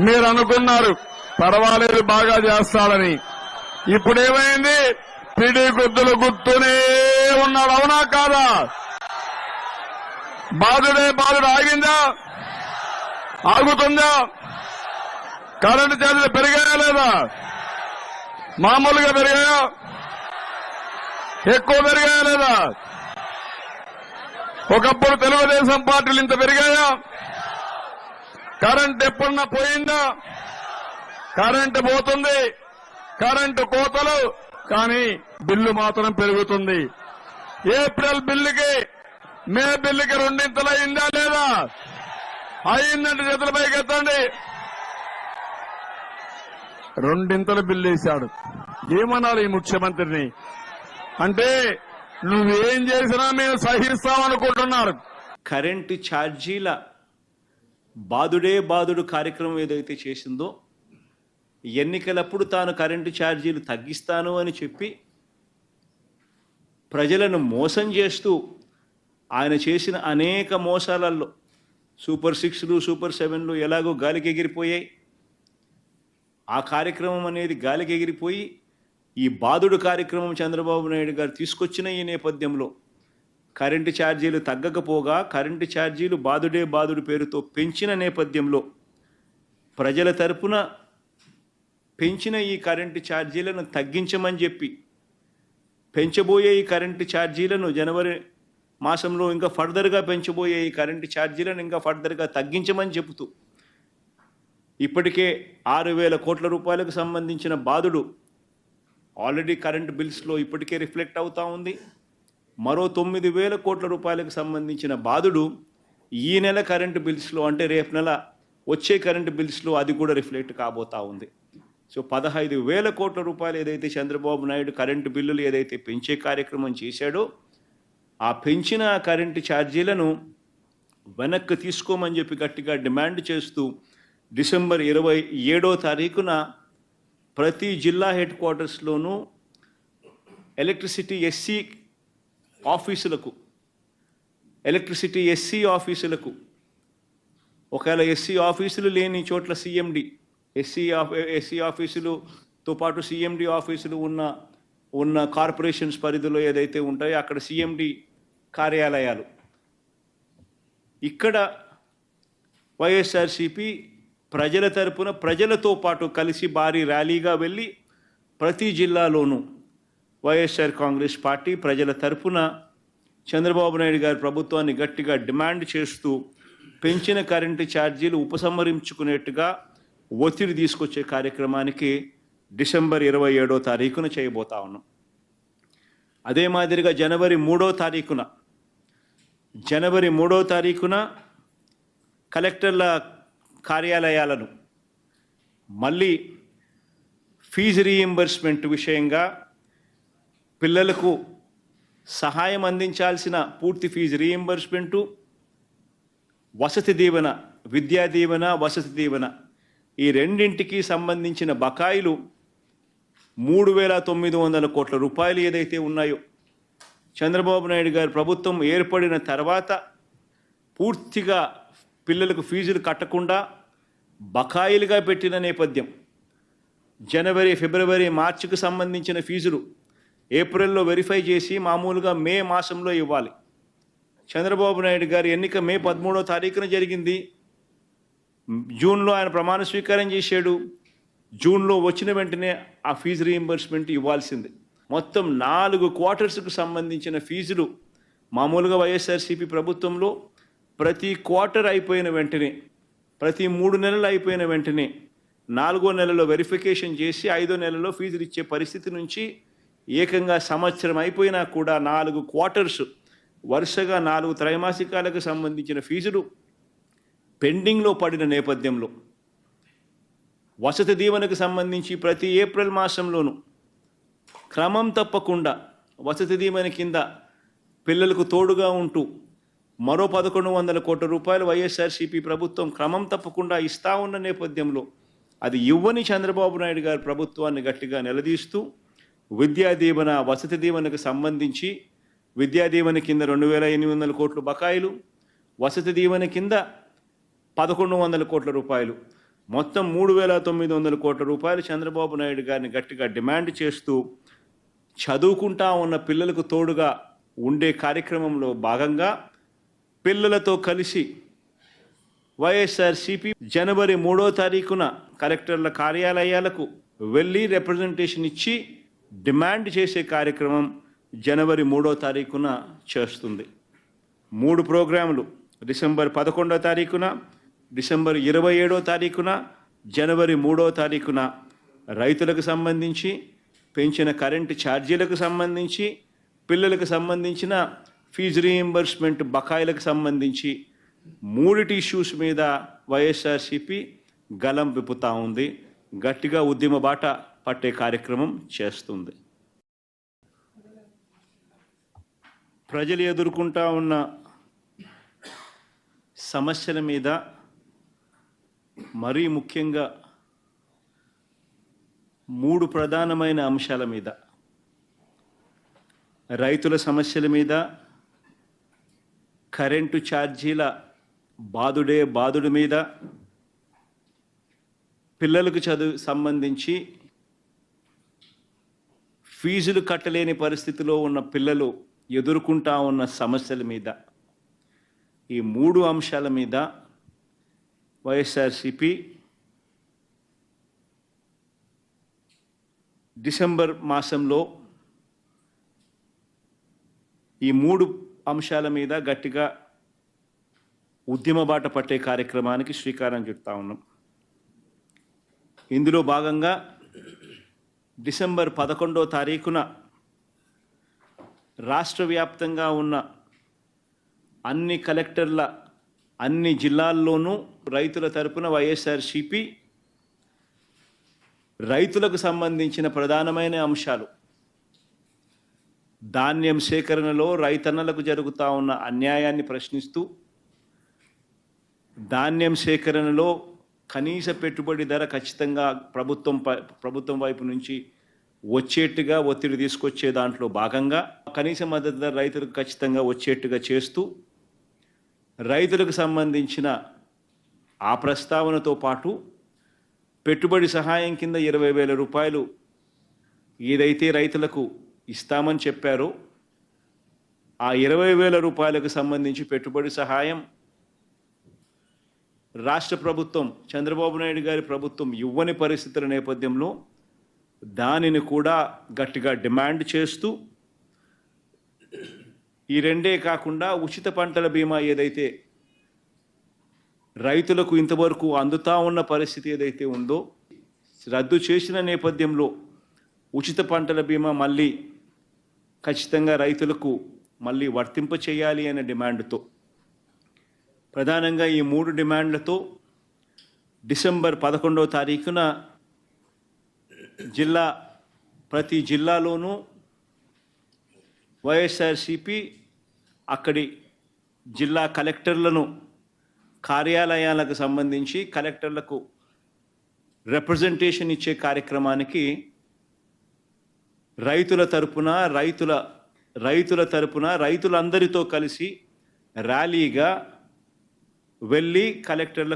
మీరు అనుకున్నారు పర్వాలేదు బాగా చేస్తాడని. ఇప్పుడేమైంది? పిడి గుద్దులు గుర్తునే ఉన్నాడు. అవునా కాదా? బాధుడే బాధుడు ఆగిందా? ఆగుతుందా? కరెంటు ఛార్జీలు పెరిగాయా లేదా? మామూలుగా పెరిగాయా? ఎక్కువ పెరిగాయా లేదా? ఒకప్పుడు తెలుగుదేశం పార్టీలు ఇంత పెరిగాయా? కరెంట్ ఎప్పుడన్నా పోయిందా? కరెంటు పోతుంది, కరెంటు కోతలు, కానీ బిల్లు మాత్రం పెరుగుతుంది. ఏప్రిల్ బిల్లుకి మే బిల్లుకి రెండింతలు అయిందా లేదా? అయిందంటే చేతుల పైకి ఎత్తండి. రెండింతలు బిల్లు వేశాడు. ఏమనాలి ఈ ముఖ్యమంత్రిని? అంటే నువ్వేం చేసినా మేము సహిస్తామనుకుంటున్నారు. కరెంటు ఛార్జీల బాదుడే బాదుడు కార్యక్రమం ఏదైతే చేసిందో, ఎన్నికలప్పుడు తాను కరెంటు ఛార్జీలు తగ్గిస్తాను అని చెప్పి ప్రజలను మోసం చేస్తూ ఆయన చేసిన అనేక మోసాలలో సూపర్ 6లు సూపర్ 7లు ఎలాగో గాలికి ఎగిరిపోయాయి. ఆ కార్యక్రమం అనేది గాలికి ఎగిరిపోయి ఈ బాదుడు కార్యక్రమం చంద్రబాబు నాయుడు గారు తీసుకొచ్చిన ఈ నేపథ్యంలో కరెంటు ఛార్జీలు తగ్గకపోగా కరెంటు ఛార్జీలు బాదుడే బాదుడు పేరుతో పెంచిన నేపథ్యంలో ప్రజల తరపున పెంచిన ఈ కరెంటు ఛార్జీలను తగ్గించమని చెప్పి పెంచబోయే ఈ కరెంటు ఛార్జీలను జనవరి మాసంలో ఇంకా ఫర్దర్గా పెంచబోయే ఈ కరెంటు ఛార్జీలను ఇంకా ఫర్దర్గా తగ్గించమని చెబుతూ ఇప్పటికే 6,000 కోట్ల రూపాయలకు సంబంధించిన బాదుడు ఆల్రెడీ కరెంటు బిల్స్లో ఇప్పటికే రిఫ్లెక్ట్ అవుతూ ఉంది. మరో 9,000 కోట్ల రూపాయలకు సంబంధించిన బాదుడు ఈ నెల కరెంటు బిల్స్లో, అంటే రేపు నెల వచ్చే కరెంటు బిల్స్లో అది కూడా రిఫ్లెక్ట్ కాబోతూ ఉంది. సో 15,000 కోట్ల రూపాయలు ఏదైతే చంద్రబాబు నాయుడు కరెంటు బిల్లులు ఏదైతే పెంచే కార్యక్రమం చేశాడో, ఆ పెంచిన కరెంటు ఛార్జీలను వెనక్కి తీసుకోమని చెప్పి గట్టిగా డిమాండ్ చేస్తూ డిసెంబర్ 27వ తారీఖున ప్రతి జిల్లా హెడ్ క్వార్టర్స్లోనూ ఎలక్ట్రిసిటీ ఎస్సీ ఆఫీసులకు ఒకవేళ ఎస్సీ ఆఫీసులు లేని చోట్ల సిఎండి ఎస్సీ ఆఫీసులతో పాటు సిఎండి ఆఫీసులు ఉన్న కార్పొరేషన్స్ పరిధిలో ఏదైతే ఉంటాయో అక్కడ సిఎండి కార్యాలయాలు, ఇక్కడ వైఎస్ఆర్సీపీ ప్రజల తరపున ప్రజలతో పాటు కలిసి భారీ ర్యాలీగా వెళ్ళి ప్రతి జిల్లాలోనూ వైఎస్ఆర్ కాంగ్రెస్ పార్టీ ప్రజల తరపున చంద్రబాబు నాయుడు గారి ప్రభుత్వాన్ని గట్టిగా డిమాండ్ చేస్తూ పెంచిన కరెంటు ఛార్జీలు ఉపసంహరించుకునేట్టుగా ఒత్తిడి తీసుకొచ్చే కార్యక్రమానికి డిసెంబర్ 27వ తారీఖున చేయబోతా ఉన్నాం. అదే మాదిరిగా జనవరి 3వ తారీఖున కలెక్టర్ల కార్యాలయాలను మళ్ళీ ఫీజు రీయింబర్స్మెంట్ విషయంగా పిల్లలకు సహాయం అందించాల్సిన పూర్తి ఫీజు రీయింబర్స్మెంటు, వసతి దీవెన, విద్యా దీవెన, వసతి దీవెన ఈ రెండింటికి సంబంధించిన బకాయిలు 3,900 కోట్ల రూపాయలు ఏదైతే ఉన్నాయో చంద్రబాబు నాయుడు గారి ప్రభుత్వం ఏర్పడిన తర్వాత పూర్తిగా పిల్లలకు ఫీజులు కట్టకుండా బకాయిలుగా పెట్టిన నేపథ్యం. జనవరి, ఫిబ్రవరి, మార్చికి సంబంధించిన ఫీజులు ఏప్రిల్లో వెరిఫై చేసి మామూలుగా మే మాసంలో ఇవ్వాలి. చంద్రబాబు నాయుడు గారి ఎన్నిక మే 13వ తారీఖున జరిగింది. జూన్లో ఆయన ప్రమాణ స్వీకారం చేశాడు. జూన్లో వచ్చిన వెంటనే ఆ ఫీజు రీయింబర్స్మెంట్ ఇవ్వాల్సింది. మొత్తం 4 క్వార్టర్స్కు సంబంధించిన ఫీజులు మామూలుగా వైఎస్ఆర్సీపీ ప్రభుత్వంలో ప్రతి క్వార్టర్ అయిపోయిన వెంటనే, ప్రతి 3 నెలలు అయిపోయిన వెంటనే 4వ నెలలో వెరిఫికేషన్ చేసి 5వ నెలలో ఫీజులు ఇచ్చే పరిస్థితి నుంచి ఏకంగా సంవత్సరం అయిపోయినా కూడా 4 క్వార్టర్స్ వరుసగా 4 త్రైమాసికాలకు సంబంధించిన ఫీజులు పెండింగ్లో పడిన నేపథ్యంలో వసతి దీవెనకు సంబంధించి ప్రతి ఏప్రిల్ మాసంలోనూ క్రమం తప్పకుండా వసతి దీవెన కింద పిల్లలకు తోడుగా ఉంటూ మరో 1,100 కోట్ల రూపాయలు వైఎస్ఆర్సీపీ ప్రభుత్వం క్రమం తప్పకుండా ఇస్తా ఉన్న నేపథ్యంలో అది ఇవ్వని చంద్రబాబు నాయుడు గారి ప్రభుత్వాన్ని గట్టిగా నిలదీస్తూ విద్యా దీవెన, వసతి దీవెనకు సంబంధించి విద్యా దీవెన కింద 2,800 కోట్ల బకాయిలు, వసతి దీవెన కింద 1,100 కోట్ల రూపాయలు, మొత్తం 3,900 కోట్ల రూపాయలు చంద్రబాబు నాయుడు గారిని గట్టిగా డిమాండ్ చేస్తూ చదువుకుంటా ఉన్న పిల్లలకు తోడుగా ఉండే కార్యక్రమంలో భాగంగా పిల్లలతో కలిసి వైఎస్ఆర్సీపీ జనవరి 3వ తారీఖున కలెక్టర్ల కార్యాలయాలకు వెళ్ళి రిప్రజెంటేషన్ ఇచ్చి డిమాండ్ చేసే కార్యక్రమం జనవరి 3వ తారీఖున చేస్తుంది. 3 ప్రోగ్రాములు డిసెంబర్ 11వ తారీఖున, డిసెంబర్ 27వ తారీఖున, జనవరి 3వ తారీఖున రైతులకు సంబంధించి, పెంచిన కరెంటు ఛార్జీలకు సంబంధించి, పిల్లలకు సంబంధించిన ఫీజు రీయింబర్స్మెంట్ బకాయిలకు సంబంధించి 3 ఇష్యూస్ మీద వైఎస్ఆర్సీపీ గలం విప్పుతా ఉంది. గట్టిగా ఉద్యమ బాట పట్టే కార్యక్రమం చేస్తుంది. ప్రజలు ఎదుర్కొంటా ఉన్న సమస్యల మీద, మరీ ముఖ్యంగా 3 ప్రధానమైన అంశాల మీద, రైతుల సమస్యల మీద, కరెంటు ఛార్జీల బాదుడు మీద, పిల్లలకు చదువు సంబంధించి ఫీజులు కట్టలేని పరిస్థితిలో ఉన్న పిల్లలు ఎదుర్కొంటా ఉన్న సమస్యల మీద, ఈ 3 అంశాల మీద వైఎస్ఆర్సీపీ డిసెంబర్ మాసంలో ఈ 3 అంశాల మీద గట్టిగా ఉద్యమ బాట పట్టే కార్యక్రమానికి శ్రీకారం చుడతా ఉన్నాం. ఇందులో భాగంగా డిసెంబర్ 11వ తారీఖున రాష్ట్ర వ్యాప్తంగా ఉన్న అన్ని కలెక్టర్ల అన్ని జిల్లాల్లోనూ రైతుల తరపున వైఎస్ఆర్సీపీ రైతులకు సంబంధించిన ప్రధానమైన అంశాలు, ధాన్యం సేకరణలో రైతన్నలకు జరుగుతూ ఉన్న అన్యాయాన్ని ప్రశ్నిస్తూ, ధాన్యం సేకరణలో కనీస పెట్టుబడి ధర ఖచ్చితంగా ప్రభుత్వం వైపు నుంచి వచ్చేట్టుగా ఒత్తిడి తీసుకొచ్చే దాంట్లో భాగంగా కనీస మద్దతు ధర రైతులకు ఖచ్చితంగా వచ్చేట్టుగా చేస్తూ, రైతులకు సంబంధించిన ఆ ప్రస్తావనతో పాటు పెట్టుబడి సహాయం కింద 20,000 రూపాయలు ఏదైతే రైతులకు ఇస్తామని చెప్పారో ఆ 20,000 రూపాయలకు సంబంధించి పెట్టుబడి సహాయం రాష్ట్ర ప్రభుత్వం, చంద్రబాబు నాయుడు గారి ప్రభుత్వం ఇవ్వని పరిస్థితుల నేపథ్యంలో దానిని కూడా గట్టిగా డిమాండ్ చేస్తూ, ఈ రెండే కాకుండా ఉచిత పంటల బీమా ఏదైతే రైతులకు ఇంతవరకు అందుతా ఉన్న పరిస్థితి ఏదైతే ఉందో రద్దు చేసిన నేపథ్యంలో ఉచిత పంటల బీమా మళ్ళీ ఖచ్చితంగా రైతులకు మళ్ళీ వర్తింప చేయాలి అనే డిమాండ్తో, ప్రధానంగా ఈ 3 డిమాండ్లతో డిసెంబర్ 11వ తారీఖున ప్రతి జిల్లాలోనూ వైఎస్ఆర్సీపీ అక్కడి జిల్లా కలెక్టర్లను కార్యాలయాలకు సంబంధించి కలెక్టర్లకు రిప్రజెంటేషన్ ఇచ్చే కార్యక్రమానికి రైతులందరితో కలిసి ర్యాలీగా వెళ్ళి కలెక్టర్లకు